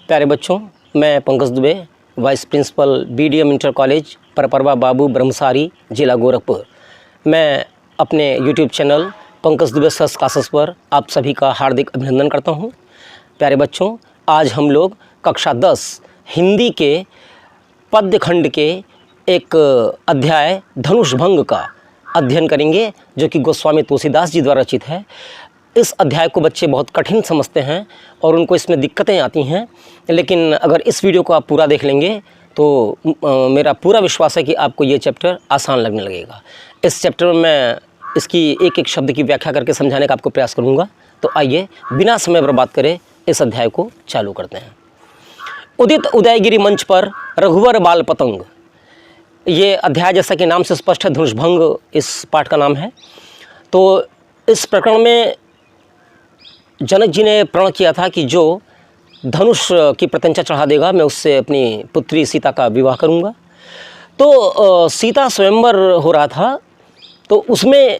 प्यारे बच्चों, मैं Pankaj Dubey, vice principal BDM inter college Parparwa Babu Brahmsari, जिला गोरखपुर। मैं अपने YouTube channel Pankaj Dubey sir's classes पर आप सभी का हार्दिक अभिनंदन करता हूं। प्यारे बच्चों, आज हम लोग कक्षा 10 हिंदी के पद्य खंड के एक अध्याय धनुष भंग का अध्ययन करेंगे, जो कि गोस्वामी तुलसीदास जी द्वारा रचित है। इस अध्याय को बच्चे बहुत कठिन समझते हैं और उनको इसमें दिक्कतें आती हैं, लेकिन अगर इस वीडियो को आप पूरा देख लेंगे तो मेरा पूरा विश्वास है कि आपको ये चैप्टर आसान लगने लगेगा। इस चैप्टर में मैं इसकी एक एक शब्द की व्याख्या करके समझाने का आपको प्रयास करूँगा। तो आइए बिना समय बर्बाद करे इस अध्याय को चालू करते हैं। उदित उदयगिरी मंच पर रघुवर बाल पतंग। ये अध्याय जैसा कि नाम से स्पष्ट है, धनुष भंग इस पाठ का नाम है। तो इस प्रकरण में जनक जी ने प्रण किया था कि जो धनुष की प्रत्यंचा चढ़ा देगा, मैं उससे अपनी पुत्री सीता का विवाह करूंगा। तो सीता स्वयंवर हो रहा था, तो उसमें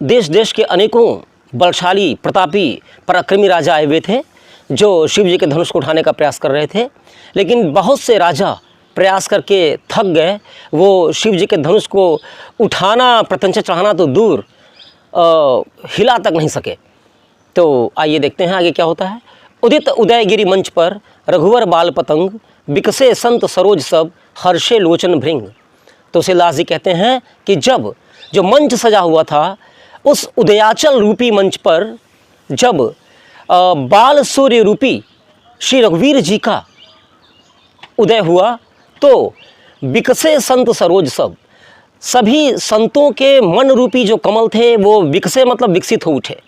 देश देश के अनेकों बलशाली, प्रतापी, पराक्रमी राजा आए हुए थे जो शिव जी के धनुष को उठाने का प्रयास कर रहे थे। लेकिन बहुत से राजा प्रयास करके थक गए, वो शिव जी के धनुष को उठाना, प्रत्यंचा चढ़ाना तो दूर, हिला तक नहीं सके। तो आइए देखते हैं आगे क्या होता है। उदित उदयगिरी मंच पर रघुवर बाल पतंग, बिकसे संत सरोज सब, हर्षे लोचन भृंग। तो तुलसीदास जी कहते हैं कि जब जो मंच सजा हुआ था, उस उदयाचल रूपी मंच पर जब बाल सूर्य रूपी श्री रघुवीर जी का उदय हुआ, तो बिकसे संत सरोज सब, सभी संतों के मन रूपी जो कमल थे वो विकसे मतलब विकसित हो उठे।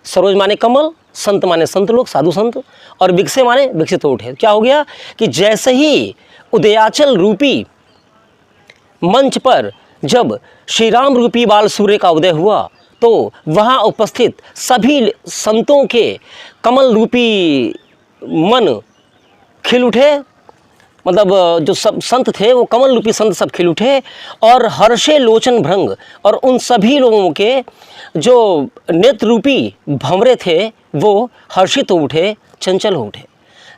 सरोज माने कमल, संत माने संत लोग, साधु संत, और विकसे माने विकसित हो उठे। क्या हो गया कि जैसे ही उदयाचल रूपी मंच पर जब श्री राम रूपी बाल सूर्य का उदय हुआ, तो वहाँ उपस्थित सभी संतों के कमल रूपी मन खिल उठे। मतलब जो सब संत थे वो कमल रूपी संत सब खिल उठे, और हर्षे लोचन भृंग, और उन सभी लोगों के जो नेत्र रूपी भंवरे थे वो हर्षित हो उठे, चंचल हो उठे।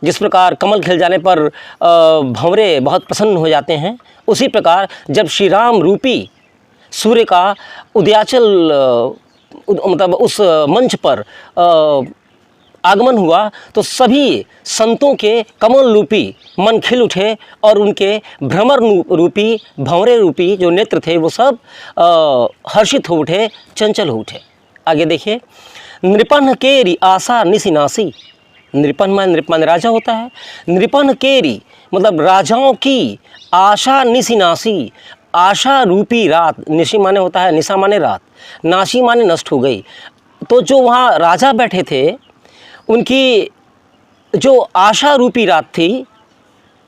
जिस प्रकार कमल खिल जाने पर भंवरे बहुत प्रसन्न हो जाते हैं, उसी प्रकार जब श्री राम रूपी सूर्य का उदयाचल मतलब उस मंच पर आगमन हुआ, तो सभी संतों के कमल रूपी मन खिल उठे और उनके भ्रमर रूपी, भंवरे रूपी जो नेत्र थे वो सब हर्षित हो उठे, चंचल हो उठे। आगे देखिए। नृपन केरी आशा निशिनासी। नृपन माने राजा होता है। नृपन केरी मतलब राजाओं की आशा निशिनासी, आशा रूपी रात। निशि माने होता है, निशा माने रात, नाशी माने नष्ट हो गई। तो जो वहाँ राजा बैठे थे, उनकी जो आशा रूपी रात थी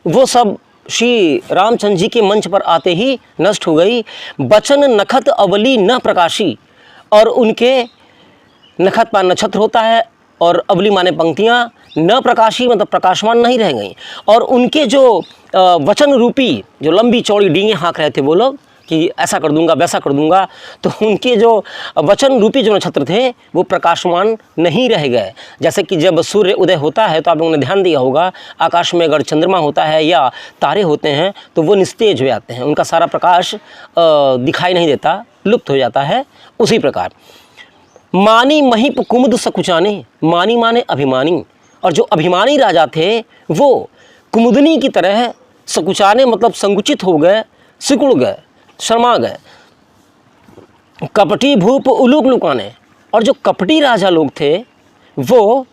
वो सब श्री रामचंद्र जी के मंच पर आते ही नष्ट हो गई। बचन नखत अवली न प्रकाशी, और उनके नखत पर नक्षत्र होता है और अवली माने पंक्तियाँ, न प्रकाशी मतलब प्रकाशमान नहीं रह गई। और उनके जो वचन रूपी जो लंबी चौड़ी डींगे हाँक रहे थे वो लोग कि ऐसा कर दूंगा वैसा कर दूंगा, तो उनके जो वचन रूपी जो नक्षत्र थे वो प्रकाशमान नहीं रह गए। जैसे कि जब सूर्य उदय होता है तो आप लोगों ने ध्यान दिया होगा, आकाश में अगर चंद्रमा होता है या तारे होते हैं तो वो निस्तेज हो जाते हैं, उनका सारा प्रकाश दिखाई नहीं देता, लुप्त हो जाता है। उसी प्रकार मानी महिप कुमुद सकुचाने, मानी माने अभिमानी, और जो अभिमानी राजा थे वो कुमुदनी की तरह सकुचाने मतलब संकुचित हो गए, सिकुड़ गए, शर्मा गए। कपटी भूप उल्लू लुकाने, और जो कपटी राजा लोग थे वो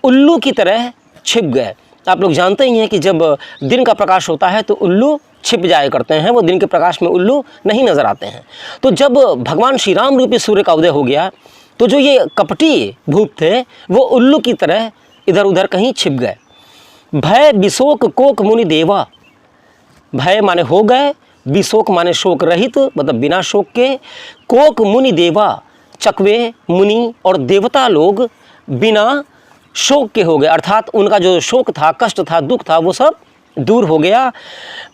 उल्लू की तरह छिप गए। आप लोग जानते ही हैं कि जब दिन का प्रकाश होता है तो उल्लू छिप जाया करते हैं, वो दिन के प्रकाश में उल्लू नहीं नजर आते हैं। तो जब भगवान श्री राम रूपी सूर्य का उदय हो गया, तो जो ये कपटी भूप थे वो उल्लू की तरह इधर उधर कहीं छिप गए। भय विशोक कोक मुनि देवा। भय माने हो गए, विशोक माने शोक रहित मतलब बिना शोक के, कोक मुनि देवा चकवे मुनि और देवता लोग बिना शोक के हो गए, अर्थात उनका जो शोक था, कष्ट था, दुख था, वो सब दूर हो गया।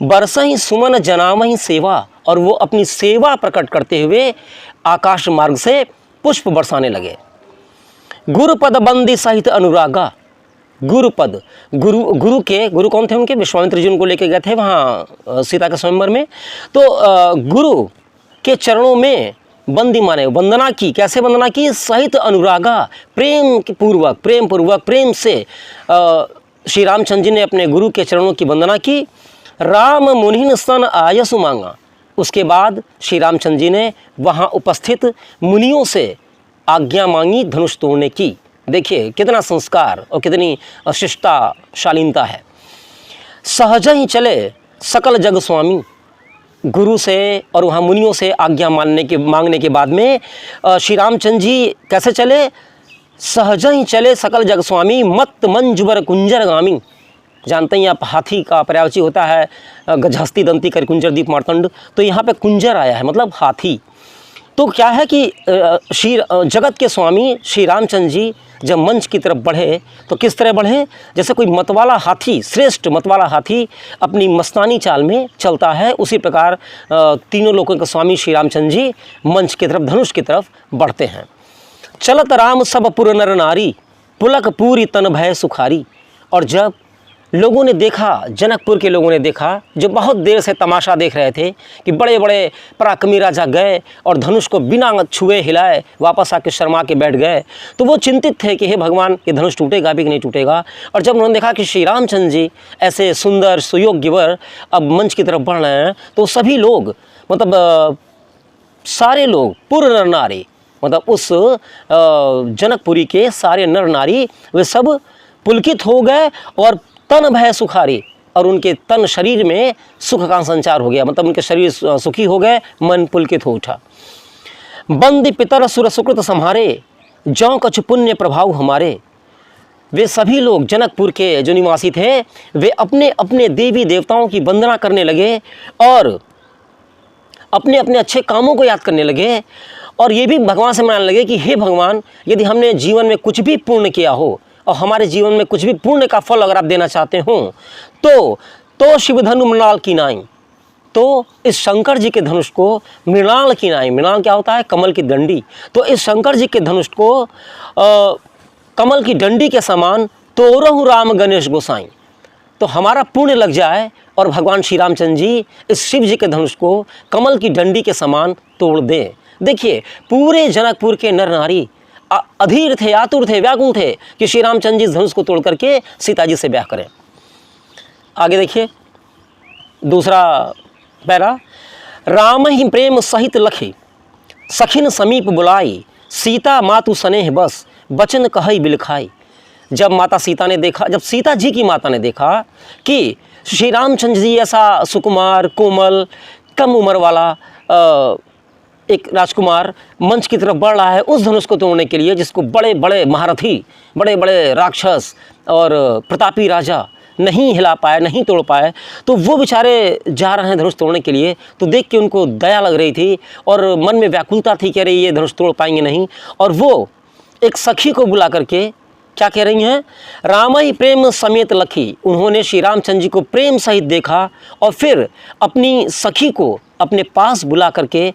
बरसहि सुमन जनामहि सेवा, और वो अपनी सेवा प्रकट करते हुए आकाश मार्ग से पुष्प बरसाने लगे। गुरुपद बंदी सहित अनुरागा, गुरुपद, गुरु कौन थे उनके? विश्वामित्र जी उनको लेके गए थे वहाँ सीता के स्वयंवर में। तो गुरु के चरणों में बंदी माने वंदना की। कैसे वंदना की? सहित अनुरागा, प्रेम पूर्वक प्रेम से श्री रामचंद्र जी ने अपने गुरु के चरणों की वंदना की। राम मुनिन सन आयसु मांगा। उसके बाद श्री रामचंद्र जी ने वहाँ उपस्थित मुनियों से आज्ञा मांगी धनुष तोड़ने की। देखिए कितना संस्कार और कितनी शिष्टता शालीनता है। सहज ही चले सकल जग स्वामी। गुरु से और वहाँ मुनियों से आज्ञा मांगने के बाद में श्री रामचंद्र जी कैसे चले? सहज ही चले सकल जग स्वामी, मत मंजुबर कुंजर गामी। जानते हैं आप हाथी का पर्यायवाची होता है गजहस्ती दंती कर कुंजर दीप मार्तंड। तो यहाँ पे कुंजर आया है मतलब हाथी। तो क्या है कि श्री जगत के स्वामी श्री रामचंद्र जी जब मंच की तरफ बढ़े तो किस तरह बढ़े? जैसे कोई मतवाला हाथी, श्रेष्ठ मतवाला हाथी अपनी मस्तानी चाल में चलता है, उसी प्रकार तीनों लोगों के स्वामी श्री रामचंद्र जी मंच की तरफ, धनुष की तरफ बढ़ते हैं। चलत राम सब पुर नर नारी, पुलक पूरी तन भय सुखारी। और जब लोगों ने देखा, जनकपुर के लोगों ने देखा, जो बहुत देर से तमाशा देख रहे थे कि बड़े बड़े पराक्रमी राजा गए और धनुष को बिना छुए हिलाए वापस आके शर्मा के बैठ गए, तो वो चिंतित थे कि हे भगवान ये धनुष टूटेगा भी कि नहीं टूटेगा। और जब उन्होंने देखा कि श्री रामचंद्र जी ऐसे सुंदर सुयोग्यवर अब मंच की तरफ बढ़ रहे हैं, तो सभी लोग मतलब सारे लोग पुर नर नारी, मतलब उस जनकपुरी के सारे नर नारी वे सब पुलकित हो गए और तन भय सुखारी, और उनके तन शरीर में सुख का संचार हो गया, मतलब उनके शरीर सुखी हो गए, मन पुलकित हो उठा। बंदी पितर सुर सुकृत सम्हारे, जौ कछु पुण्य प्रभाव हमारे। वे सभी लोग जनकपुर के जो निवासी थे वे अपने अपने देवी देवताओं की वंदना करने लगे और अपने अपने अच्छे कामों को याद करने लगे और ये भी भगवान से मनाने लगे कि हे भगवान, यदि हमने जीवन में कुछ भी पूर्ण किया हो और हमारे जीवन में कुछ भी पुण्य का फल अगर आप देना चाहते हो तो शिवधनु मृणाल की नाई, तो इस शंकर जी के धनुष को मृणाल की नाई, मृणाल क्या होता है? कमल की डंडी। तो इस शंकर जी के धनुष को कमल की डंडी के समान तोरहु राम गणेश गोसाई, तो हमारा पुण्य लग जाए और भगवान श्री रामचंद्र जी इस शिव जी के धनुष को कमल की डंडी के समान तोड़ दें। देखिए पूरे जनकपुर के नर नारी अधीर थे, आतुर थे, व्याकुल थे कि श्री रामचंद्र जी धनुष को तोड़ करके सीता जी से ब्याह करें। आगे देखिए दूसरा पैरा। राम ही प्रेम सहित लखी, सखिन समीप बुलाई, सीता मातु स्नेह बस, बचन कहई बिलखाई। जब माता सीता ने देखा, जब सीता जी की माता ने देखा कि श्री रामचंद्र जी ऐसा सुकुमार कोमल कम उम्र वाला एक राजकुमार मंच की तरफ बढ़ रहा है उस धनुष को तोड़ने के लिए, जिसको बड़े बड़े महारथी, बड़े बड़े राक्षस और प्रतापी राजा नहीं हिला पाए, नहीं तोड़ पाए, तो वो बेचारे जा रहे हैं धनुष तोड़ने के लिए। तो देख के उनको दया लग रही थी और मन में व्याकुलता थी, कह रही ये धनुष तोड़ पाएंगे नहीं। और वो एक सखी को बुला करके क्या कह रही हैं? राम ही प्रेम समेत लखी। उन्होंने श्री रामचंद्र जी को प्रेम सहित देखा और फिर अपनी सखी को अपने पास बुला करके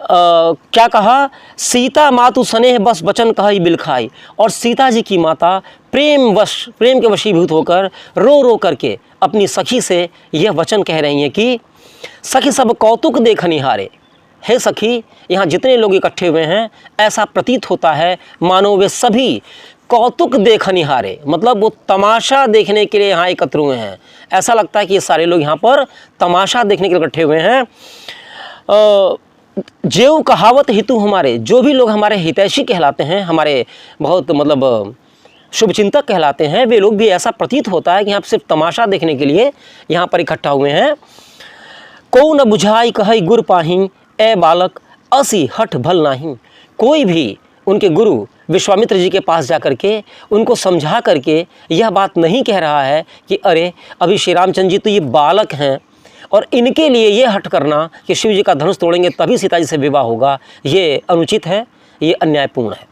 क्या कहा? सीता मातु स्नेह बस बचन कही बिलखाई। और सीता जी की माता प्रेम के वशीभूत होकर रो रो करके अपनी सखी से यह वचन कह रही हैं कि सखी सब कौतुक देख निहारे। हे सखी, यहाँ जितने लोग इकट्ठे हुए हैं ऐसा प्रतीत होता है मानो वे सभी कौतुक देख निहारे, मतलब वो तमाशा देखने के लिए यहाँ एकत्र हुए हैं। ऐसा लगता है कि ये सारे लोग यहाँ पर तमाशा देखने के लिए इकट्ठे हुए हैं। जेव कहावत हितु हमारे, जो भी लोग हमारे हितैषी कहलाते हैं, हमारे बहुत मतलब शुभचिंतक कहलाते हैं, वे लोग भी ऐसा प्रतीत होता है कि यहाँ सिर्फ तमाशा देखने के लिए यहाँ पर इकट्ठा हुए हैं। को न बुझाई कहई गुर पाही, ए बालक असी हठ भल नाही। कोई भी उनके गुरु विश्वामित्र जी के पास जा करके उनको समझा करके यह बात नहीं कह रहा है कि अरे अभी श्री रामचंद्र जी तो ये बालक हैं और इनके लिए ये हट करना कि शिव जी का धनुष तोड़ेंगे तभी सीता जी से विवाह होगा, ये अनुचित है, ये अन्यायपूर्ण है।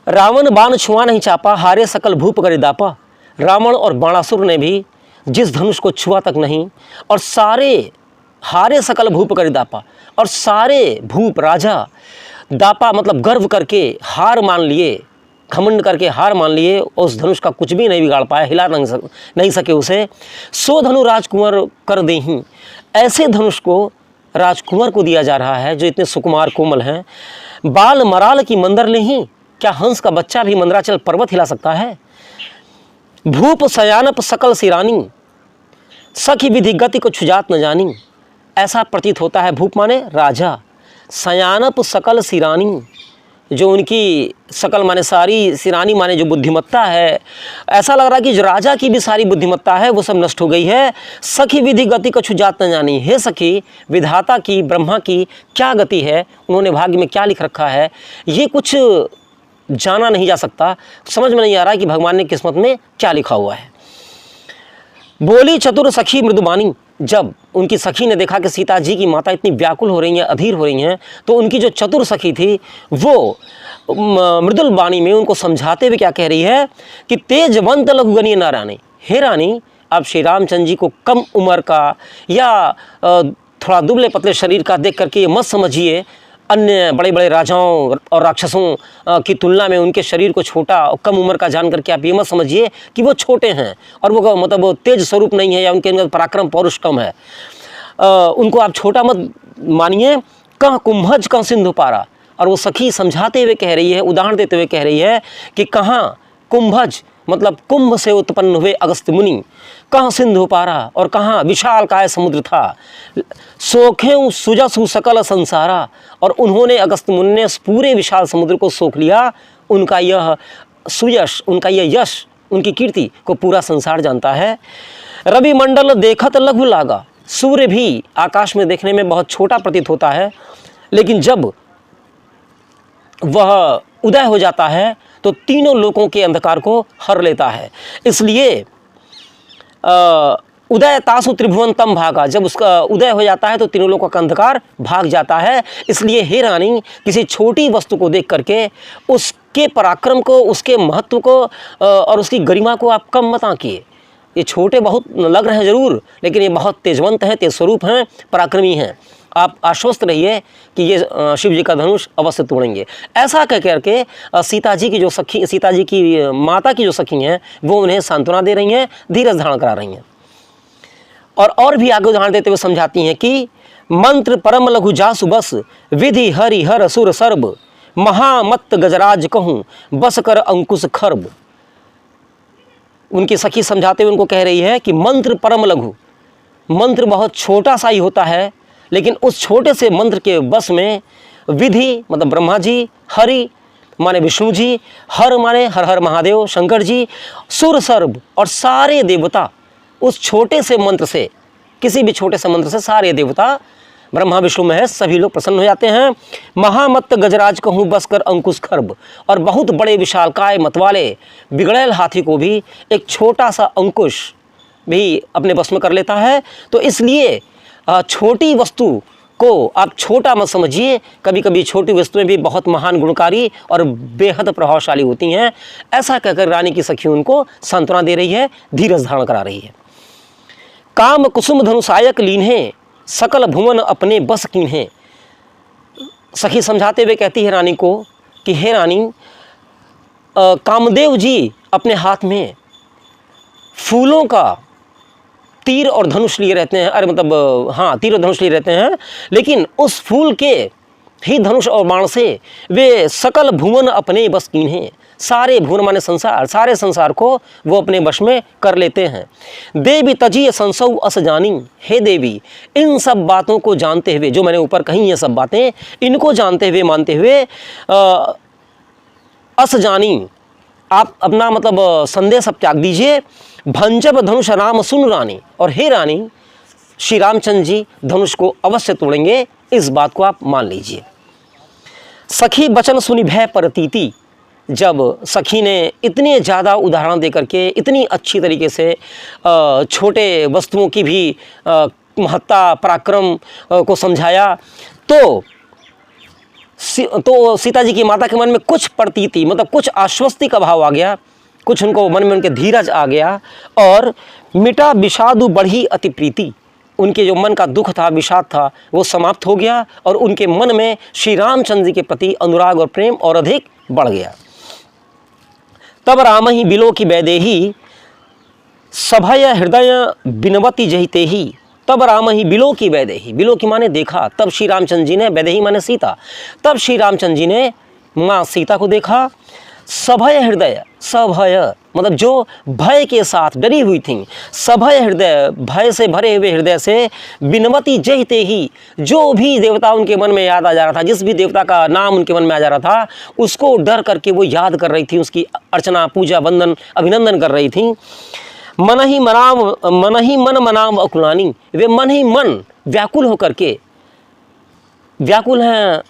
रावण बाण छुआ नहीं चापा, हारे सकल भूप करे दापा। रावण और बाणासुर ने भी जिस धनुष को छुआ तक नहीं और सारे हारे सकल भूप करे दापा, और सारे भूप राजा दापा मतलब गर्व करके हार मान लिए, घमंड करके हार मान लिए, उस धनुष का कुछ भी नहीं बिगाड़ पाया, हिला नहीं सके उसे। सो धनु राजकुमार कर देहीं, ऐसे धनुष को राजकुमार को दिया जा रहा है जो इतने सुकुमार कोमल हैं। बाल मराल की मंदर नहीं, क्या हंस का बच्चा भी मंदराचल पर्वत हिला सकता है। भूप सयानप सकल सिरानी, सखी विधि गति को छुजात न जानी। ऐसा प्रतीत होता है, भूप माने राजा, सयानप सकल सिरानी, जो उनकी सकल माने सारी, सिरानी माने जो बुद्धिमत्ता है, ऐसा लग रहा है कि जो राजा की भी सारी बुद्धिमत्ता है वो सब नष्ट हो गई है। सखी विधि गति को छुजात न जानी, हे सखी विधाता की, ब्रह्मा की क्या गति है, उन्होंने भाग्य में क्या लिख रखा है, ये कुछ जाना नहीं जा सकता। समझ में नहीं आ रहा है कि भगवान ने किस्मत में क्या लिखा हुआ है। बोली चतुर सखी मृदुबानी, जब उनकी सखी ने देखा कि सीता जी की माता इतनी व्याकुल हो रही हैं, अधीर हो रही हैं, तो उनकी जो चतुर सखी थी वो मृदुल वाणी में उनको समझाते हुए क्या कह रही है कि तेजवंत लघुगनीय न रानी, हे रानी आप श्री रामचंद्र जी को कम उम्र का या थोड़ा दुबले पतले शरीर का देख करके ये मत समझिए, अन्य बड़े बड़े राजाओं और राक्षसों की तुलना में उनके शरीर को छोटा और कम उम्र का जान करके आप ये मत समझिए कि वो छोटे हैं और वो मतलब वो तेज स्वरूप नहीं है या उनके अंदर पराक्रम पौरुष कम है। उनको आप छोटा मत मानिए। कहाँ कुंभज कहाँ सिंधु पारा, और वो सखी समझाते हुए कह रही है, उदाहरण देते हुए कह रही है कि कहाँ कुंभज मतलब कुंभ से उत्पन्न हुए अगस्त्य मुनि, कहाँ सिंधु पारा और कहाँ विशाल काय समुद्र था। सोखे सुजसु सकल संसारा, और उन्होंने अगस्त्य मुनि ने पूरे विशाल समुद्र को सोख लिया। उनका यह सुयश, उनका यह यश, उनकी कीर्ति को पूरा संसार जानता है। रवि मंडल देखत लघु लागा, सूर्य भी आकाश में देखने में बहुत छोटा प्रतीत होता है, लेकिन जब वह उदय हो जाता है तो तीनों लोकों के अंधकार को हर लेता है। इसलिए उदय तासु त्रिभुवन तम भागा, जब उसका उदय हो जाता है तो तीनों लोगों का अंधकार भाग जाता है। इसलिए हे रानी, किसी छोटी वस्तु को देख करके उसके पराक्रम को, उसके महत्व को और उसकी गरिमा को आप कम मत आंकिए। ये छोटे बहुत लग रहे हैं जरूर, लेकिन ये बहुत तेजवंत हैं, तेज स्वरूप हैं, पराक्रमी हैं। आप आश्वस्त रहिए कि ये शिव जी का धनुष अवश्य तोड़ेंगे। ऐसा कह करके सीता जी की जो सखी, सीता जी की माता की जो सखी हैं वो उन्हें सांत्वना दे रही हैं, धीरज धारण करा रही हैं। और भी आगे उदाहरण देते हुए समझाती हैं कि मंत्र परम लघु जासु बस, विधि हरि हर सुर सर्ब, महामत्त गजराज कहूँ बस कर अंकुश खर्ब। उनकी सखी समझाते हुए उनको कह रही है कि मंत्र परम लघु, मंत्र बहुत छोटा सा ही होता है, लेकिन उस छोटे से मंत्र के बस में विधि मतलब ब्रह्मा जी, हरि माने विष्णु जी, हर माने हर हर महादेव शंकर जी, सुर सर्ब और सारे देवता उस छोटे से मंत्र से, किसी भी छोटे से मंत्र से सारे देवता ब्रह्मा विष्णु महेश सभी लोग प्रसन्न हो जाते हैं। महामत्त गजराज कहूँ बस कर अंकुश खर्ब, और बहुत बड़े विशालकाय मतवाले बिगड़ैल हाथी को भी एक छोटा सा अंकुश भी अपने बस में कर लेता है। तो इसलिए छोटी वस्तु को आप छोटा मत समझिए, कभी कभी छोटी वस्तुएं भी बहुत महान गुणकारी और बेहद प्रभावशाली होती हैं। ऐसा कहकर रानी की सखी उनको सांत्वना दे रही है, धीरज धारण करा रही है। काम कुसुम धनुषायक लीन्हे, सकल भुवन अपने बस कीन्हे। सखी समझाते हुए कहती है रानी को कि हे रानी, कामदेव जी अपने हाथ में फूलों का तीर और धनुष लिए रहते हैं, अरे मतलब हाँ तीर और धनुष लिए रहते हैं, लेकिन उस फूल के ही धनुष और बाण से वे सकल भुवन अपने बस कीन्हे, सारे भुवन माने संसार, सारे संसार को वो अपने वश में कर लेते हैं। देवी तजी संसौ अस जानी, हे देवी इन सब बातों को जानते हुए, जो मैंने ऊपर कही ये सब बातें, इनको जानते हुए मानते हुए अस जानी, आप अपना मतलब संदेश अब त्याग दीजिए। भंजब धनुष राम सुन रानी, और हे रानी श्री रामचंद्र जी धनुष को अवश्य तोड़ेंगे, इस बात को आप मान लीजिए। सखी बचन सुनी भय परतीति, जब सखी ने इतने ज़्यादा उदाहरण दे करके इतनी अच्छी तरीके से छोटे वस्तुओं की भी महत्ता पराक्रम को समझाया, तो सीता जी की माता के मन में कुछ प्रतीति मतलब कुछ आश्वस्ति का भाव आ गया, कुछ उनको मन में उनके धीरज आ गया, और मिटा विषादु बढ़ी अति प्रीति, उनके जो मन का दुख था, विषाद था, वो समाप्त हो गया और उनके मन में श्री रामचंद्र जी के प्रति अनुराग और प्रेम और अधिक बढ़ गया। तब राम ही बिलो की वैदेही, सभय हृदय बिनवती जहिते ही। तब राम ही बिलो की वैदेही, बिलो की माने देखा, तब श्री रामचंद्र जी ने, वैदेही माने सीता, तब श्री रामचंद्र जी ने माँ सीता को देखा। सभय हृदय, सभय मतलब जो भय के साथ डरी हुई थी, सभय हृदय भय से भरे हुए हृदय से, बिनवती जहिते ही, जो भी देवता उनके मन में याद आ जा रहा था, जिस भी देवता का नाम उनके मन में आ जा रहा था, उसको डर करके वो याद कर रही थी, उसकी अर्चना पूजा वंदन अभिनंदन कर रही थी। मन ही मन मनाम अकुलानी, वे मन ही मन व्याकुल होकर के, व्याकुल हैं,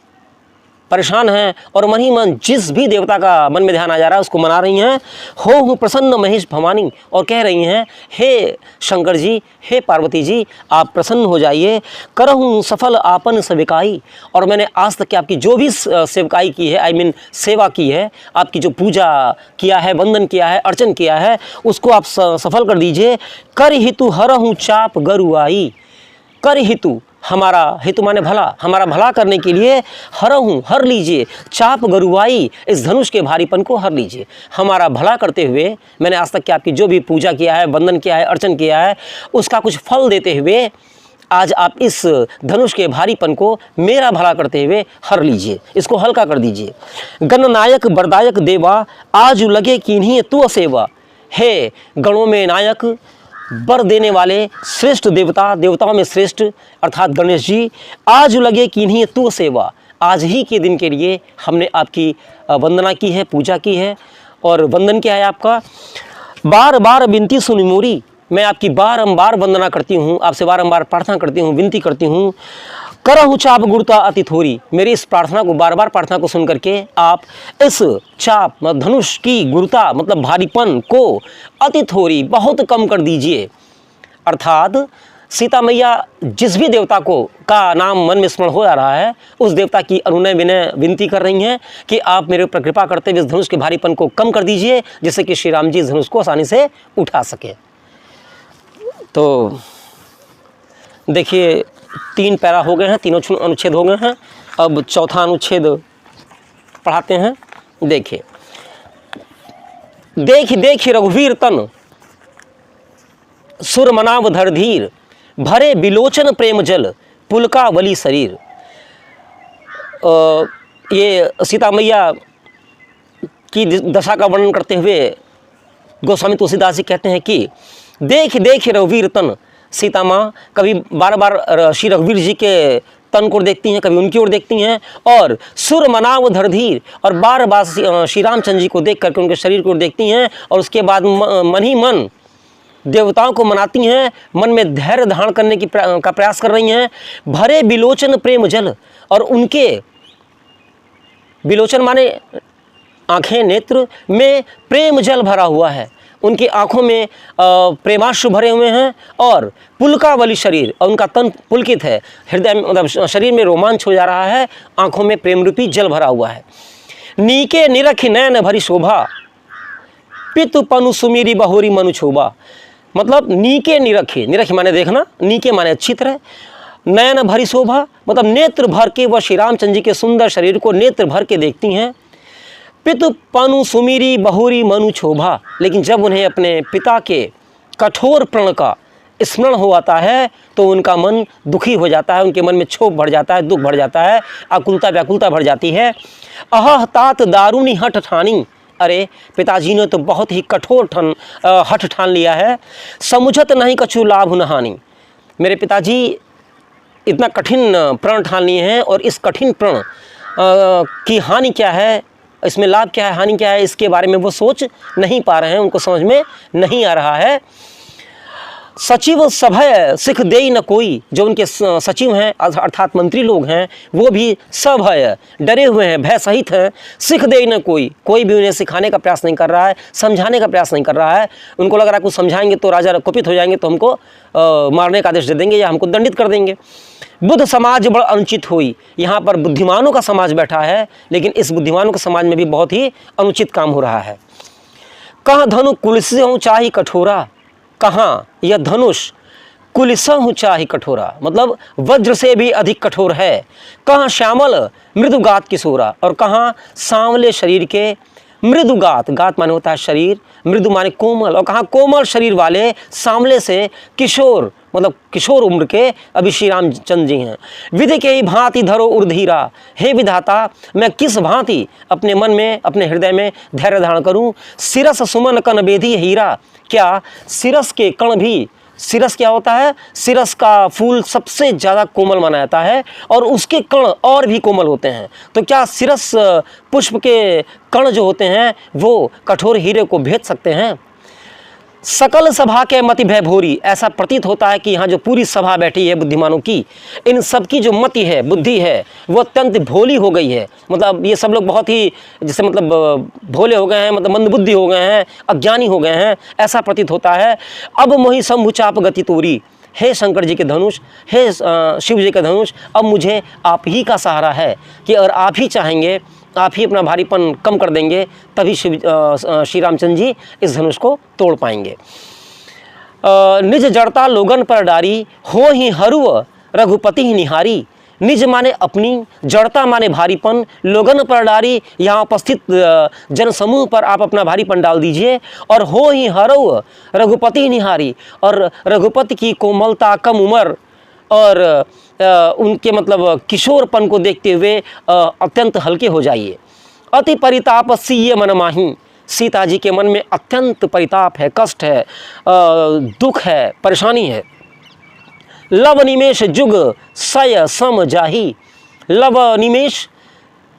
परेशान हैं, और मन ही मन जिस भी देवता का मन में ध्यान आ जा रहा है उसको मना रही हैं। हो प्रसन्न महेश भवानी, और कह रही हैं हे शंकर जी, हे पार्वती जी, आप प्रसन्न हो जाइए। करहूँ सफल आपन सेविकाई, और मैंने आज तक की आपकी जो भी सेवकाई की है, आई मीन सेवा की है, आपकी जो पूजा किया है, वंदन किया है, अर्चन किया है, उसको आप सफल कर दीजिए। कर हितु हरहूँ चाप गरुआई, कर हितु, हमारा हितु माने भला, हमारा भला करने के लिए हरहूँ, हर लीजिए, चाप गरुआई, इस धनुष के भारीपन को हर लीजिए। हमारा भला करते हुए मैंने आज तक की आपकी जो भी पूजा किया है, वंदन किया है, अर्चन किया है, उसका कुछ फल देते हुए आज आप इस धनुष के भारीपन को मेरा भला करते हुए हर लीजिए, इसको हल्का कर दीजिए। गणनायक बरदायक देवा, आज लगे कीन्ही तू सेवा। हे गणों में नायक, वर देने वाले श्रेष्ठ देवता, देवताओं में श्रेष्ठ अर्थात गणेश जी, आज लगे कीन्ही तू सेवा, आज ही के दिन के लिए हमने आपकी वंदना की है, पूजा की है और वंदन किया है आपका। बार बार विनती सुनी मोरी, मैं आपकी बारंबार वंदना करती हूँ, आपसे बारंबार प्रार्थना करती हूँ, विनती करती हूँ। करहु चाप गुरुता अति थोरी, मेरी इस प्रार्थना को, बार बार प्रार्थना को सुन करके आप इस चाप मतलब धनुष की गुरुता मतलब भारीपन को अति थोरी, बहुत कम कर दीजिए। अर्थात सीता मैया जिस भी देवता को का नाम मन में स्मरण हो जा रहा है, उस देवता की अनुनय विनय विनती कर रही हैं कि आप मेरे ऊपर कृपा करते हुए इस धनुष के भारीपन को कम कर दीजिए, जिससे कि श्री राम जी इस धनुष को आसानी से उठा सके। तो देखिए 3 पैरा हो गए हैं, तीनों अनुच्छेद हो गए हैं। अब चौथा अनुच्छेद पढ़ाते हैं। देखिए, देख रघुवीर तन, सुर मनाव धर धीर, भरे बिलोचन प्रेम जल, पुलकावली शरीर। ये सीता मैया की दशा का वर्णन करते हुए गोस्वामी तुलसीदास जी कहते हैं कि देख रघुवीर तन, सीता माँ कभी बार बार श्री रघुवीर जी के तन को देखती हैं, कभी उनकी ओर देखती हैं, और सुर मनाव धरधीर, और बार बार श्री रामचंद्र जी को देख करके उनके शरीर को देखती हैं, और उसके बाद मन ही मन देवताओं को मनाती हैं, मन में धैर्य धारण करने की का प्रयास कर रही हैं। भरे बिलोचन प्रेम जल, और उनके बिलोचन माने आँखें, नेत्र में प्रेम जल भरा हुआ है, उनकी आँखों में प्रेमाश्रु भरे हुए हैं, और पुलकावली शरीर, और उनका तन पुलकित है, हृदय मतलब शरीर में रोमांच हो जा रहा है, आँखों में प्रेम रूपी जल भरा हुआ है। नीके निरख नैन भरी शोभा, पितु पनु सुमीरी बहुरी मनु छोबा, मतलब नीके निरखे, निरख माने देखना, नीके माने अच्छी तरह, नयन भरी शोभा मतलब नेत्र भर के वह श्री रामचंद्र जी के सुंदर शरीर को नेत्र भर के देखती हैं। पितु पनु सुमीरी बहुरी मनु छोभा, लेकिन जब उन्हें अपने पिता के कठोर प्रण का स्मरण हो आता है तो उनका मन दुखी हो जाता है, उनके मन में क्षोभ बढ़ जाता है, दुख बढ़ जाता है, आकुलता व्याकुलता बढ़ जाती है। अह तात दारुणी हठ ठानी, अरे पिताजी ने तो बहुत ही कठोर हठ ठान लिया है। समुझत नहीं कछु लाभ न हानि, मेरे पिताजी इतना कठिन प्रण ठान लिए हैं, और इस कठिन प्रण की हानि क्या है, इसमें लाभ क्या है, हानि क्या है, इसके बारे में वो सोच नहीं पा रहे हैं, उनको समझ में नहीं आ रहा है। सचिव सभय सिख दे न कोई, जो उनके सचिव हैं अर्थात मंत्री लोग हैं, वो भी सभय डरे हुए हैं, भय सहित हैं। सिख दे न कोई, कोई भी उन्हें सिखाने का प्रयास नहीं कर रहा है, समझाने का प्रयास नहीं कर रहा है। उनको लग रहा है कुछ समझाएंगे तो राजा कुपित हो जाएंगे, तो हमको मारने का आदेश दे देंगे या हमको दंडित कर देंगे। बुद्ध समाज बड़ा अनुचित हुई, यहाँ पर बुद्धिमानों का समाज बैठा है, लेकिन इस बुद्धिमानों के समाज में भी बहुत ही अनुचित काम हो रहा है। कहाँ धनु कुलसहु चाहि कठोरा, कहाँ यह धनुष कुलसहु चाहि कठोरा मतलब वज्र से भी अधिक कठोर है। कहाँ श्यामल मृदुगात किशोरा, और कहाँ सांवले शरीर के मृदुगात, गात माने होता है शरीर, मृदु माने कोमल, और कहाँ कोमल शरीर वाले सांवले से किशोर, मतलब किशोर उम्र के अभी श्री रामचंद्र जी हैं। विधि के ही भांति धरो उर्धीरा, हे विधाता मैं किस भांति अपने मन में, अपने हृदय में धैर्य धारण करूं। सिरस सुमन कन बेधी हीरा, क्या सिरस के कण भी, सिरस क्या होता है, सिरस का फूल सबसे ज़्यादा कोमल माना जाता है और उसके कण और भी कोमल होते हैं। तो क्या सिरस पुष्प के कण जो होते हैं वो कठोर हीरे को भेद सकते हैं। सकल सभा के मति भय भोरी, ऐसा प्रतीत होता है कि यहाँ जो पूरी सभा बैठी है बुद्धिमानों की, इन सब की जो मति है, बुद्धि है, वो अत्यंत भोली हो गई है। मतलब ये सब लोग बहुत ही जैसे मतलब भोले हो गए हैं, मतलब मंदबुद्धि हो गए हैं, अज्ञानी हो गए हैं, ऐसा प्रतीत होता है। अब मोहि शंभु चाप गति तोरी, हे शंकर जी के धनुष, हे शिव जी के धनुष, अब मुझे आप ही का सहारा है कि अगर आप ही चाहेंगे, आप ही अपना भारीपन कम कर देंगे, तभी श्री रामचंद्र जी इस धनुष को तोड़ पाएंगे। निज जड़ता लोगन पर डारी, हो ही हरुव रघुपति ही निहारी। निज माने अपनी, जड़ता माने भारीपन, लोगन पर डारी, यहाँ उपस्थित जनसमूह पर आप अपना भारीपन डाल दीजिए। और हो ही हरुव रघुपति ही निहारी, और रघुपति की कोमलता, कम उम्र और उनके मतलब किशोरपन को देखते हुए अत्यंत हल्के हो जाइए। अति परिताप सीय मन माही, सीता जी के मन में अत्यंत परिताप है, कष्ट है, दुख है, परेशानी है। लव निमेष जुग सय सम जाही, लव निमेष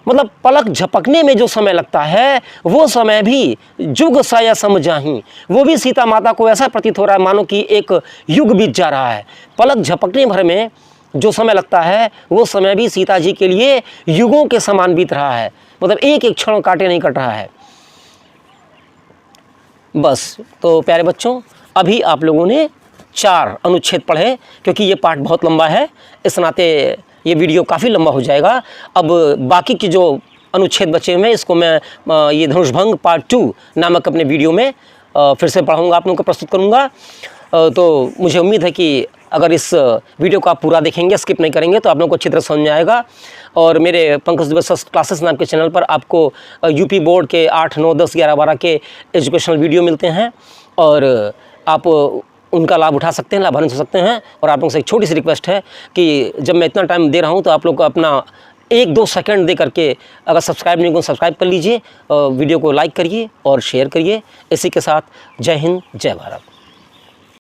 मतलब पलक झपकने में जो समय लगता है वो समय भी जुग सय सम जाही, वो भी सीता माता को ऐसा प्रतीत हो रहा है मानो कि एक युग बीत जा रहा है। पलक झपकने भर में जो समय लगता है वो समय भी सीता जी के लिए युगों के समान बीत रहा है, मतलब एक एक क्षण काटे नहीं कट रहा है। बस तो प्यारे बच्चों, अभी आप लोगों ने 4 अनुच्छेद पढ़े, क्योंकि ये पाठ बहुत लंबा है, इस नाते ये वीडियो काफ़ी लंबा हो जाएगा। अब बाकी की जो अनुच्छेद बचे हुए हैं इसको मैं ये धनुषभंग पार्ट 2 नामक अपने वीडियो में फिर से पढ़ाऊँगा, आप लोगों को प्रस्तुत करूँगा। तो मुझे उम्मीद है कि अगर इस वीडियो को आप पूरा देखेंगे, स्किप नहीं करेंगे, तो आप लोगों को अच्छी तरह समझ में आएगा। और मेरे पंकज दुबे क्लासेस नाम के चैनल पर आपको यूपी बोर्ड के 8, 9, 10, 11, 12 के एजुकेशनल वीडियो मिलते हैं और आप उनका लाभ उठा सकते हैं, लाभान्वित हो सकते हैं। और आप लोगों से एक छोटी सी रिक्वेस्ट है कि जब मैं इतना टाइम दे रहा हूँ तो आप लोग को अपना 1-2 सेकंड दे करके, अगर सब्सक्राइब नहीं को सब्सक्राइब कर लीजिए, वीडियो को लाइक करिए और शेयर करिए। इसी के साथ जय हिंद, जय भारत।